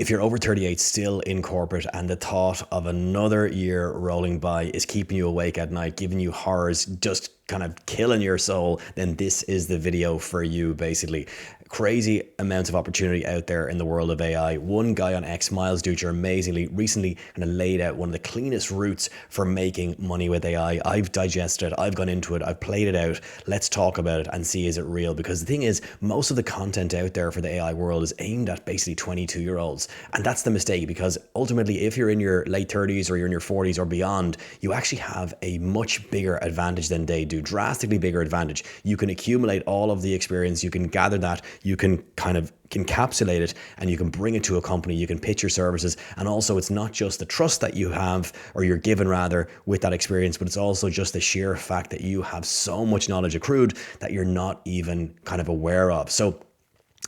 If you're over 38, still in corporate, and the thought of another year rolling by is keeping you awake at night, giving you horrors, just kind of killing your soul, then this is the video for you, basically. Crazy amounts of opportunity out there in the world of AI. One guy on X, Deutscher, amazingly recently kind of laid out one of the cleanest routes for making money with AI. I've digested it, I've gone into it, I've played it out. Let's talk about it and see, is it real? Because the thing is, most of the content out there for the AI world is aimed at basically 22-year-olds. And that's the mistake, because ultimately, if you're in your late 30s or you're in your 40s or beyond, you actually have a much bigger advantage than they do, drastically bigger advantage. You can accumulate all of the experience, you can gather that, you can kind of encapsulate it, and you can bring it to a company, you can pitch your services. And also, it's not just the trust that you have, or you're given rather, with that experience, but it's also just the sheer fact that you have so much knowledge accrued that you're not even kind of aware of. So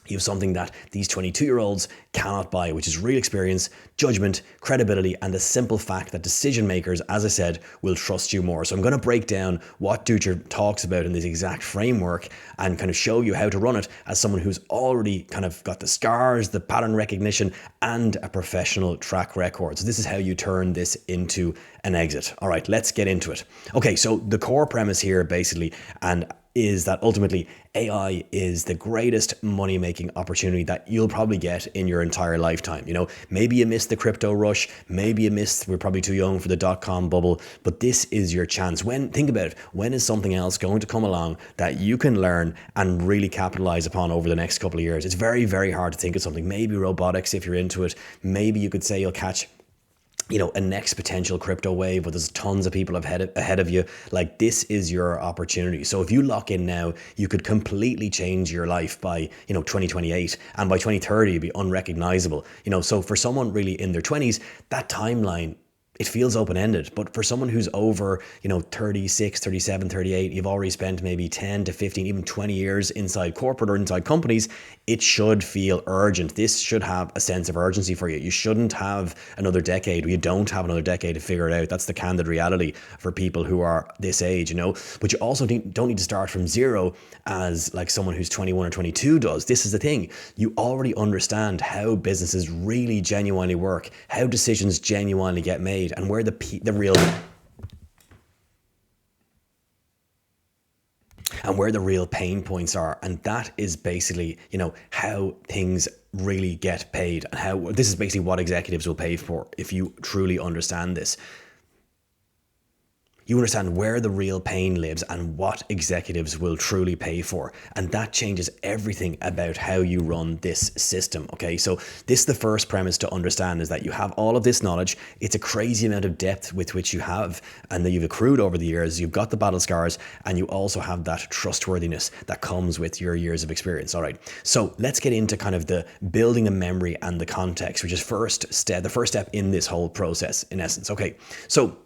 you have something that these 22-year-olds cannot buy, which is real experience, judgment, credibility, and the simple fact that decision makers, as I said, will trust you more. So I'm going to break down what Deutscher talks about in this exact framework and kind of show you how to run it as someone who's already kind of got the scars, the pattern recognition, and a professional track record. So this is how you turn this into an exit. All right, let's get into it. Okay, so the core premise here basically is that ultimately AI is the greatest money-making opportunity that you'll probably get in your entire lifetime. You know, maybe you missed the crypto rush, maybe you missed, we're probably too young for the dot-com bubble, but this is your chance. Think about it, when is something else going to come along that you can learn and really capitalize upon over the next couple of years? It's very, very hard to think of something. Maybe robotics, if you're into it. Maybe you could say you'll catch a next potential crypto wave, but there's tons of people ahead of you. Like, this is your opportunity. So if you lock in now, you could completely change your life by, 2028, and by 2030, you'd be unrecognizable. So for someone really in their 20s, that timeline, it feels open-ended. But for someone who's over, 36, 37, 38, you've already spent maybe 10 to 15, even 20 years inside corporate or inside companies, it should feel urgent. This should have a sense of urgency for you. You shouldn't have another decade. You don't have another decade to figure it out. That's the candid reality for people who are this age, But you also don't need to start from zero as like someone who's 21 or 22 does. This is the thing. You already understand how businesses really genuinely work, how decisions genuinely get made, and where the real pain points are. And that is basically, how things really get paid, and how this is basically what executives will pay for if you truly understand this. You understand where the real pain lives and what executives will truly pay for. And that changes everything about how you run this system. Okay, so this is the first premise to understand, is that you have all of this knowledge. It's a crazy amount of depth with which you have and that you've accrued over the years. You've got the battle scars, and you also have that trustworthiness that comes with your years of experience. All right, so let's get into kind of the building a memory and the context, which is the first step in this whole process, in essence. Okay, so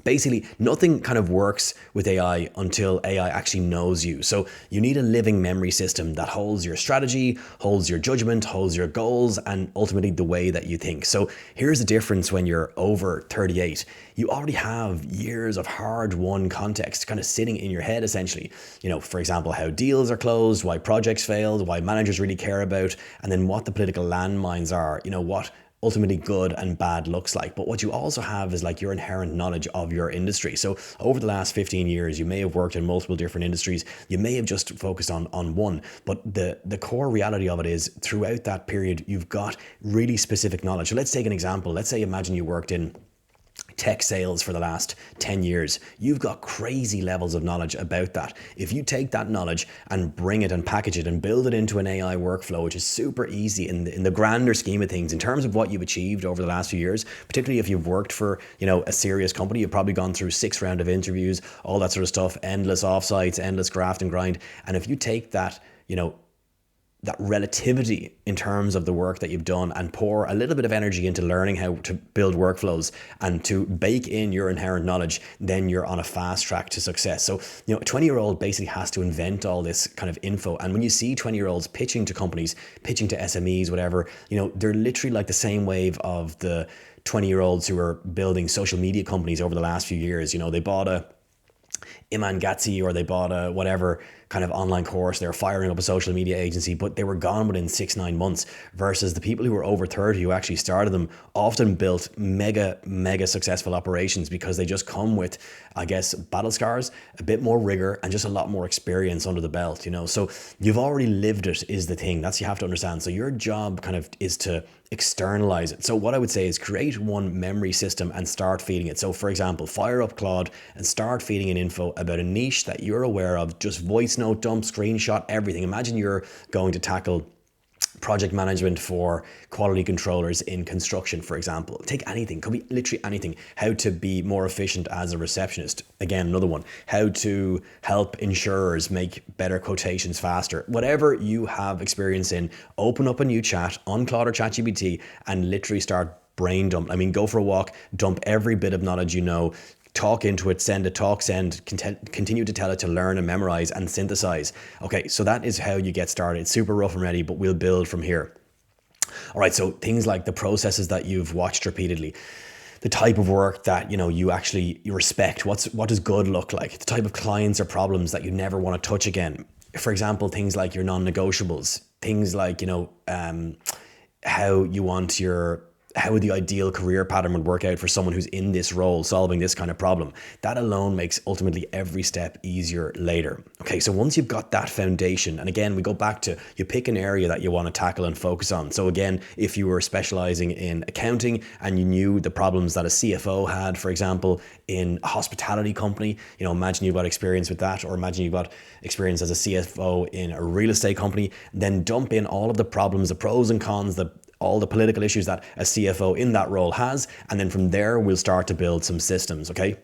basically, nothing kind of works with AI until AI actually knows you. So you need a living memory system that holds your strategy, holds your judgment, holds your goals, and ultimately the way that you think. So here's the difference when you're over 38. You already have years of hard-won context kind of sitting in your head, essentially. For example, how deals are closed, why projects failed, why managers really care about, and then what the political landmines are, what ultimately good and bad looks like. But what you also have is like your inherent knowledge of your industry. So over the last 15 years, you may have worked in multiple different industries. You may have just focused on one, but the core reality of it is throughout that period, you've got really specific knowledge. So let's take an example. Let's say, imagine you worked in tech sales for the last 10 years. You've got crazy levels of knowledge about that. If you take that knowledge and bring it and package it and build it into an AI workflow, which is super easy in the grander scheme of things, in terms of what you've achieved over the last few years, particularly if you've worked for, a serious company, you've probably gone through 6 rounds of interviews, all that sort of stuff, endless offsites, endless graft and grind. And if you take that, that relativity in terms of the work that you've done and pour a little bit of energy into learning how to build workflows and to bake in your inherent knowledge, then you're on a fast track to success. So, a 20-year-old basically has to invent all this kind of info. And when you see 20-year-olds pitching to companies, pitching to SMEs, whatever, they're literally like the same wave of the 20-year-olds who are building social media companies over the last few years. They bought a Iman Gatsi, or they bought a whatever kind of online course, they're firing up a social media agency, but they were gone within 6-9 months, versus the people who were over 30 who actually started them often built mega successful operations, because they just come with, I guess, battle scars, a bit more rigor, and just a lot more experience under the belt, you know. So you've already lived it is the thing. That's, you have to understand. So your job kind of is to externalize it. So what I would say is create one memory system and start feeding it. So for example, fire up Claude and start feeding in info about a niche that you're aware of. Just voice note dump, screenshot, everything. Imagine you're going to tackle project management for quality controllers in construction, for example. Take anything, could be literally anything. How to be more efficient as a receptionist. Again, another one. How to help insurers make better quotations faster. Whatever you have experience in, open up a new chat on Claude or ChatGPT and literally start brain dump. I mean, go for a walk, dump every bit of knowledge you know, talk into it, send a talk, continue to tell it to learn and memorize and synthesize. Okay, so that is how you get started. It's super rough and ready, but we'll build from here. All right, so things like the processes that you've watched repeatedly, the type of work that, you know, you respect. What does good look like? The type of clients or problems that you never want to touch again. For example, things like your non-negotiables, things like, you know, how the ideal career pattern would work out for someone who's in this role solving this kind of problem. That alone makes ultimately every step easier later. Okay, so once you've got that foundation, and again, we go back to, you pick an area that you want to tackle and focus on. So again, if you were specializing in accounting and you knew the problems that a CFO had, for example, in a hospitality company, you know, imagine you've got experience with that, or imagine you've got experience as a CFO in a real estate company, then dump in all of the problems, the pros and cons, all the political issues that a CFO in that role has. And then from there, we'll start to build some systems, okay?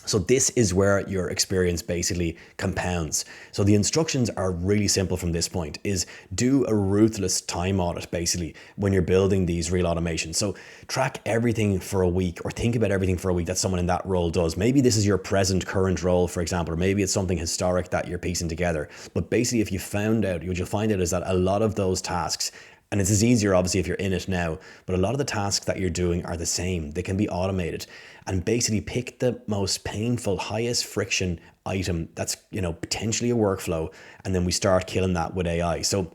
So this is where your experience basically compounds. So the instructions are really simple from this point, is do a ruthless time audit basically when you're building these real automations. So track everything for a week, or think about everything for a week that someone in that role does. Maybe this is your current role, for example, or maybe it's something historic that you're piecing together. But basically, if you found out, what you'll find out is that a lot of those tasks, and it's as easier obviously if you're in it now, but a lot of the tasks that you're doing are the same. They can be automated, and basically pick the most painful, highest friction item that's, you know, potentially a workflow, and then we start killing that with AI. So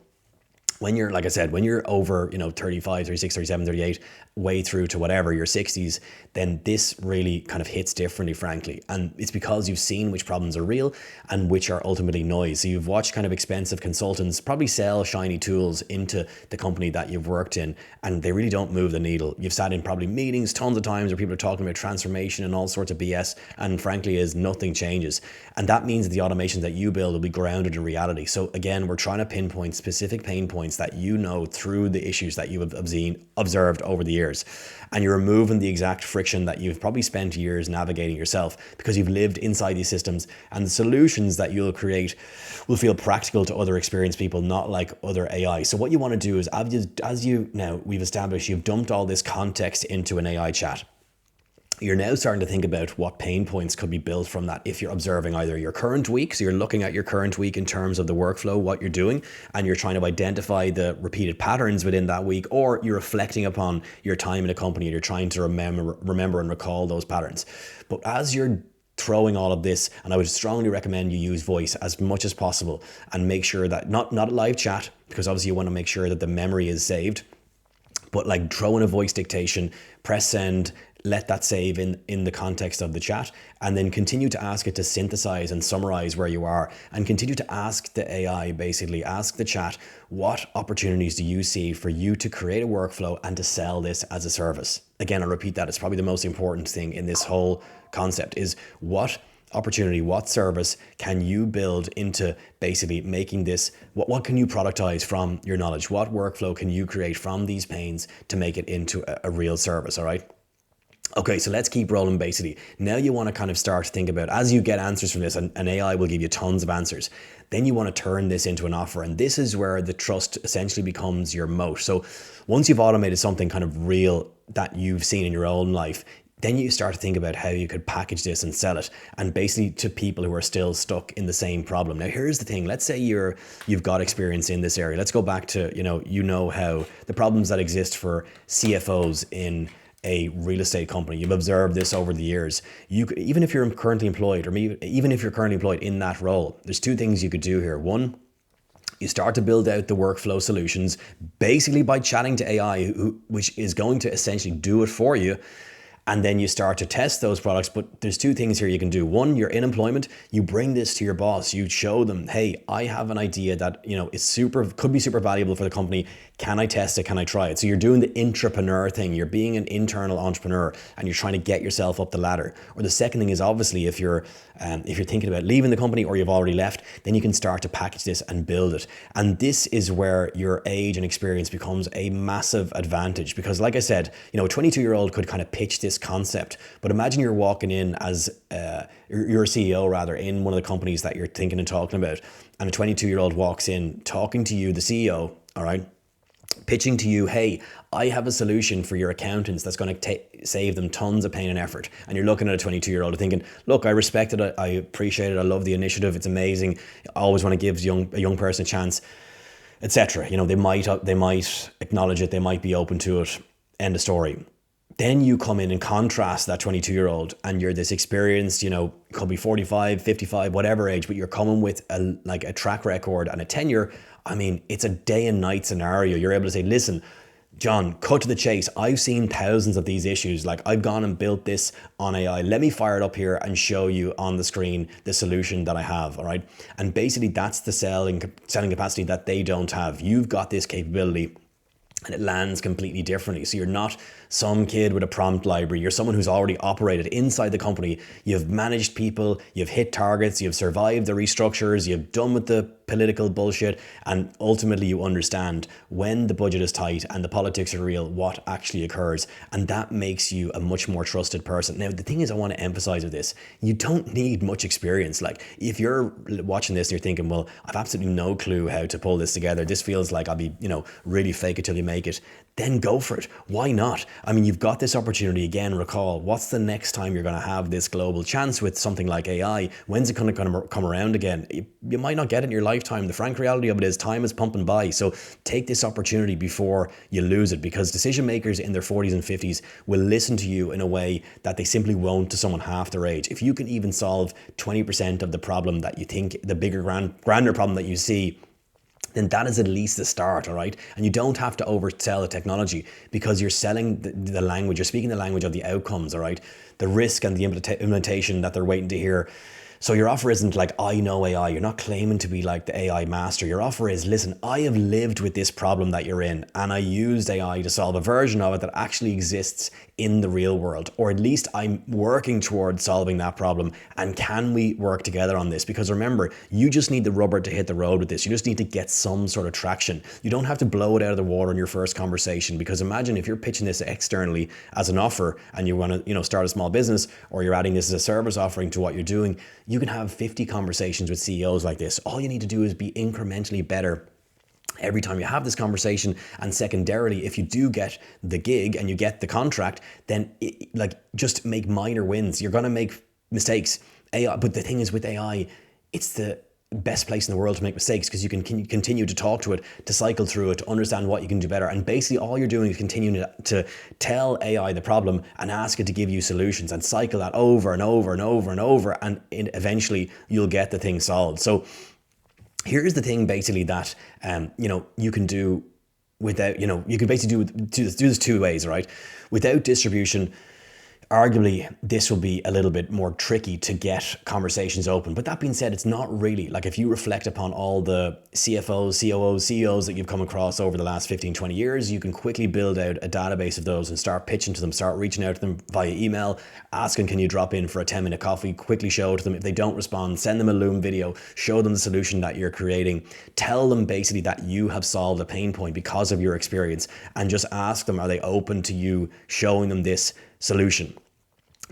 when you're, like I said, when you're over, you know, 35, 36, 37, 38, way through to whatever, your 60s, then this really kind of hits differently, frankly. And it's because you've seen which problems are real and which are ultimately noise. So you've watched kind of expensive consultants probably sell shiny tools into the company that you've worked in, and they really don't move the needle. You've sat in probably meetings tons of times where people are talking about transformation and all sorts of BS, and frankly is nothing changes. And that means that the automations that you build will be grounded in reality. So again, we're trying to pinpoint specific pain points that you know through the issues that you have observed over the years. And you're removing the exact friction that you've probably spent years navigating yourself, because you've lived inside these systems, and the solutions that you'll create will feel practical to other experienced people, not like other AI. So what you want to do is, we've established you've dumped all this context into an AI chat. You're now starting to think about what pain points could be built from that. If you're observing either your current week, so you're looking at your current week in terms of the workflow, what you're doing, and you're trying to identify the repeated patterns within that week, or you're reflecting upon your time in a company and you're trying to remember and recall those patterns. But as you're throwing all of this, and I would strongly recommend you use voice as much as possible, and make sure that not a live chat, because obviously you want to make sure that the memory is saved, but like throw in a voice dictation, press send, let that save in the context of the chat, and then continue to ask it to synthesize and summarize where you are, and continue to ask the AI, basically ask the chat, what opportunities do you see for you to create a workflow and to sell this as a service? Again, I'll repeat that. It's probably the most important thing in this whole concept, is what opportunity, what service can you build into basically making this, what can you productize from your knowledge? What workflow can you create from these pains to make it into a real service, all right? Okay, so let's keep rolling basically. Now you want to kind of start to think about, as you get answers from this, and AI will give you tons of answers, then you want to turn this into an offer. And this is where the trust essentially becomes your moat. So once you've automated something kind of real that you've seen in your own life, then you start to think about how you could package this and sell it, and basically to people who are still stuck in the same problem. Now, here's the thing. Let's say you've got experience in this area. Let's go back to, how the problems that exist for CFOs in a real estate company, you've observed this over the years, even if you're currently employed, or maybe even if you're currently employed in that role, there's two things you could do here. One, you start to build out the workflow solutions basically by chatting to AI, which is going to essentially do it for you. And then you start to test those products. But there's two things here you can do. One, you're in employment, you bring this to your boss, you show them, hey, I have an idea that, could be super valuable for the company. Can I test it? Can I try it? So you're doing the intrapreneur thing. You're being an internal entrepreneur and you're trying to get yourself up the ladder. Or the second thing is, obviously, if you're thinking about leaving the company or you've already left, then you can start to package this and build it. And this is where your age and experience becomes a massive advantage, because like I said, a 22-year-old could kind of pitch this concept, but imagine you're walking in as you're a CEO rather in one of the companies that you're thinking and talking about, and a 22-year-old walks in talking to you, the CEO, all right, pitching to you, hey, I have a solution for your accountants that's going to save them tons of pain and effort. And you're looking at a 22-year-old thinking, look, I respect it, I appreciate it, I love the initiative, it's amazing, I always want to give a young person a chance, etc. They might acknowledge it, they might be open to it, end of story. Then you come in and contrast that 22-year-old and you're this experienced, could be 45, 55, whatever age, but you're coming with a track record and a tenure. I mean, it's a day and night scenario. You're able to say, listen, John, cut to the chase. I've seen thousands of these issues. Like, I've gone and built this on AI. Let me fire it up here and show you on the screen the solution that I have, all right? And basically that's the selling capacity that they don't have. You've got this capability and it lands completely differently. So you're not some kid with a prompt library. You're someone who's already operated inside the company. You've managed people, you've hit targets, you've survived the restructures, you've done with the political bullshit, and ultimately you understand when the budget is tight and the politics are real, what actually occurs. And that makes you a much more trusted person. Now, the thing is, I want to emphasize with this, you don't need much experience. Like, if you're watching this and you're thinking, well, I've absolutely no clue how to pull this together, this feels like I'll be, really fake it till you make it, then go for it. Why not? I mean, you've got this opportunity. Again, recall, what's the next time you're going to have this global chance with something like AI? When's it going to come around again? You might not get it in your lifetime. The frank reality of it is time is pumping by. So take this opportunity before you lose it, because decision makers in their 40s and 50s will listen to you in a way that they simply won't to someone half their age. If you can even solve 20% of the problem that you think, the bigger, grander problem that you see, then that is at least the start, all right? And you don't have to oversell the technology, because you're selling the language, you're speaking the language of the outcomes, all right? The risk and the implementation that they're waiting to hear. So your offer isn't like, I know AI. You're not claiming to be like the AI master. Your offer is, listen, I have lived with this problem that you're in, and I used AI to solve a version of it that actually exists in the real world, or at least I'm working towards solving that problem. And can we work together on this? Because remember, you just need the rubber to hit the road with this. You just need to get some sort of traction. You don't have to blow it out of the water in your first conversation, because imagine if you're pitching this externally as an offer and you want to, start a small business, or you're adding this as a service offering to what you're doing, you can have 50 conversations with CEOs like this. All you need to do is be incrementally better every time you have this conversation. And secondarily, if you do get the gig and you get the contract, then just make minor wins. You're going to make mistakes. AI, but the thing is, with AI, it's the best place in the world to make mistakes, because you can continue to talk to it, to cycle through it, to understand what you can do better. And basically all you're doing is continuing to tell AI the problem and ask it to give you solutions, and cycle that over and over and over and over, and eventually you'll get the thing solved. So here's the thing, basically, that you can do without, you can basically do this two ways, right? Without distribution, arguably this will be a little bit more tricky to get conversations open. But that being said, it's not really. Like, if you reflect upon all the CFOs, COOs, CEOs that you've come across over the last 15, 20 years, you can quickly build out a database of those and start pitching to them, start reaching out to them via email, asking, can you drop in for a 10-minute coffee? Quickly show it to them. If they don't respond, send them a Loom video, show them the solution that you're creating, tell them basically that you have solved a pain point because of your experience, and just ask them, are they open to you showing them this solution?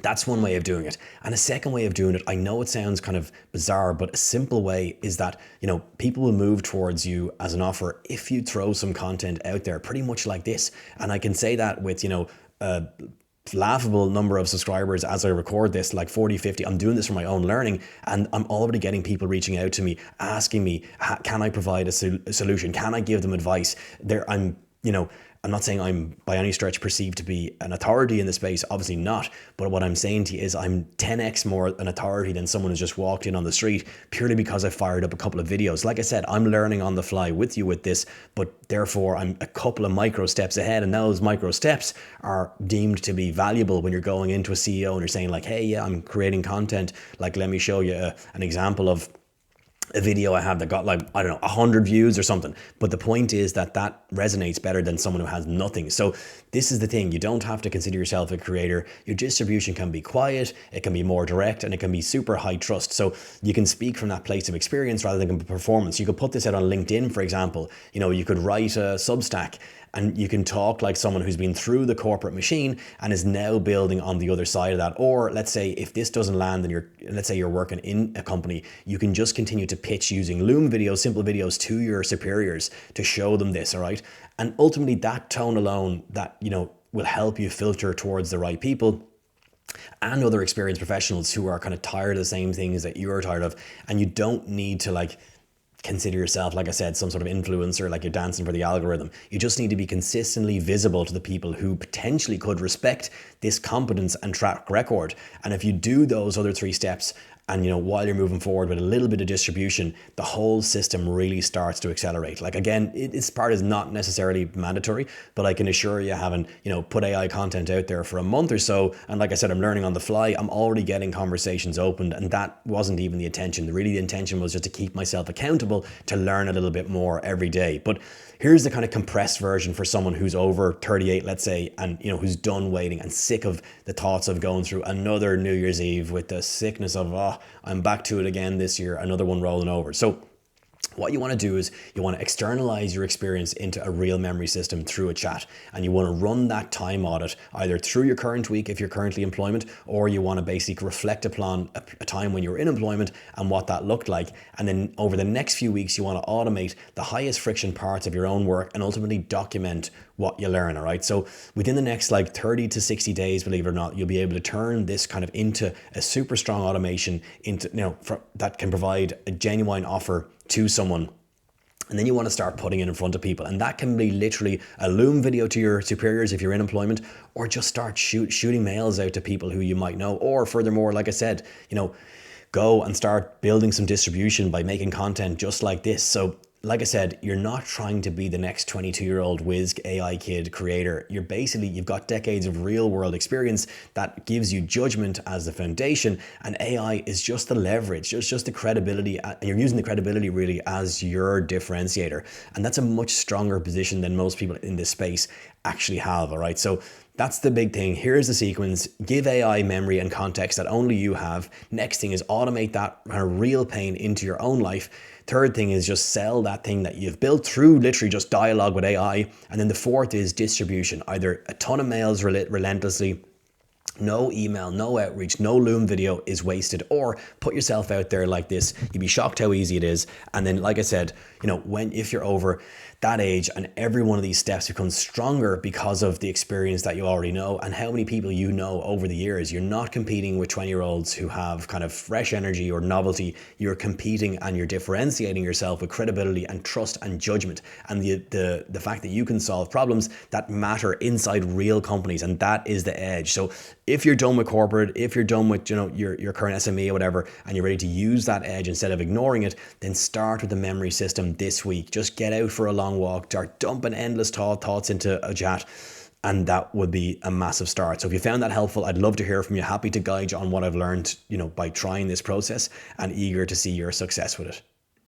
That's one way of doing it. And a second way of doing it, I know it sounds kind of bizarre, but a simple way is that, people will move towards you as an offer if you throw some content out there, pretty much like this. And I can say that with, a laughable number of subscribers as I record this, like 40, 50. I'm doing this for my own learning, and I'm already getting people reaching out to me, asking me, can I provide a solution? Can I give them advice? I'm not saying I'm by any stretch perceived to be an authority in the space, obviously not. But what I'm saying to you is I'm 10x more an authority than someone who's just walked in on the street, purely because I fired up a couple of videos. Like I said, I'm learning on the fly with you with this, but therefore I'm a couple of micro steps ahead. And those micro steps are deemed to be valuable when you're going into a CEO and you're saying like, hey, yeah, I'm creating content. Like, let me show you an example of a video I have that got like, I don't know, 100 views or something. But the point is that resonates better than someone who has nothing. So this is the thing. You don't have to consider yourself a creator. Your distribution can be quiet, it can be more direct, and it can be super high trust. So you can speak from that place of experience rather than performance. You could put this out on LinkedIn, for example. You know, you could write a Substack, and you can talk like someone who's been through the corporate machine and is now building on the other side of that. Or let's say if this doesn't land and let's say you're working in a company, you can just continue to pitch using Loom videos, simple videos to your superiors to show them this, all right? And ultimately that tone alone, that, you know, will help you filter towards the right people and other experienced professionals who are kind of tired of the same things that you're tired of. And you don't need to like consider yourself, like I said, some sort of influencer, like you're dancing for the algorithm. You just need to be consistently visible to the people who potentially could respect this competence and track record. And if you do those other 3 steps, and you know, while you're moving forward with a little bit of distribution, the whole system really starts to accelerate. Like again, this part is not necessarily mandatory, but I can assure you, having, you know, put AI content out there for a month or so, and like I said, I'm learning on the fly, I'm already getting conversations opened, and that wasn't even the intention. Really, the intention was just to keep myself accountable, to learn a little bit more every day. But here's the kind of compressed version for someone who's over 38, let's say, and you know, who's done waiting and sick of the thoughts of going through another New Year's Eve with the sickness of, oh, I'm back to it again this year, another one rolling over. So what you want to do is you want to externalize your experience into a real memory system through a chat, and you want to run that time audit either through your current week if you're currently in employment, or you want to basically reflect upon a time when you were in employment and what that looked like. And then over the next few weeks, you want to automate the highest friction parts of your own work and ultimately document what you learn, all right? So within the next like 30 to 60 days, believe it or not, you'll be able to turn this kind of into a super strong automation into, you know, that can provide a genuine offer to someone. And then you want to start putting it in front of people. And that can be literally a Loom video to your superiors if you're in employment, or just start shooting mails out to people who you might know. Or furthermore, like I said, you know, go and start building some distribution by making content just like this. So like I said, you're not trying to be the next 22-year-old whiz AI kid creator. You've got decades of real world experience that gives you judgment as the foundation, and AI is just the leverage, just the credibility, and you're using the credibility really as your differentiator. And that's a much stronger position than most people in this space actually have, all right? So that's the big thing. Here's the sequence. Give AI memory and context that only you have. Next thing is automate that kind of real pain into your own life. Third thing is just sell that thing that you've built through literally just dialogue with AI. And then the fourth is distribution. Either a ton of mails relentlessly, no email, no outreach, no Loom video is wasted, or put yourself out there like this. You'd be shocked how easy it is. And then, like I said, you know, if you're over that age, and every one of these steps becomes stronger because of the experience that you already know and how many people you know over the years. You're not competing with 20-year-olds who have kind of fresh energy or novelty. You're competing and you're differentiating yourself with credibility and trust and judgment, and the fact that you can solve problems that matter inside real companies, and that is the edge. So if you're done with corporate, if you're done with, you know, your current SME or whatever, and you're ready to use that edge instead of ignoring it, then start with the memory system this week. Just get out for a long walk, start dumping endless thoughts into a chat, and that would be a massive start. So if you found that helpful, I'd love to hear from you. Happy to guide you on what I've learned, you know, by trying this process, and eager to see your success with it.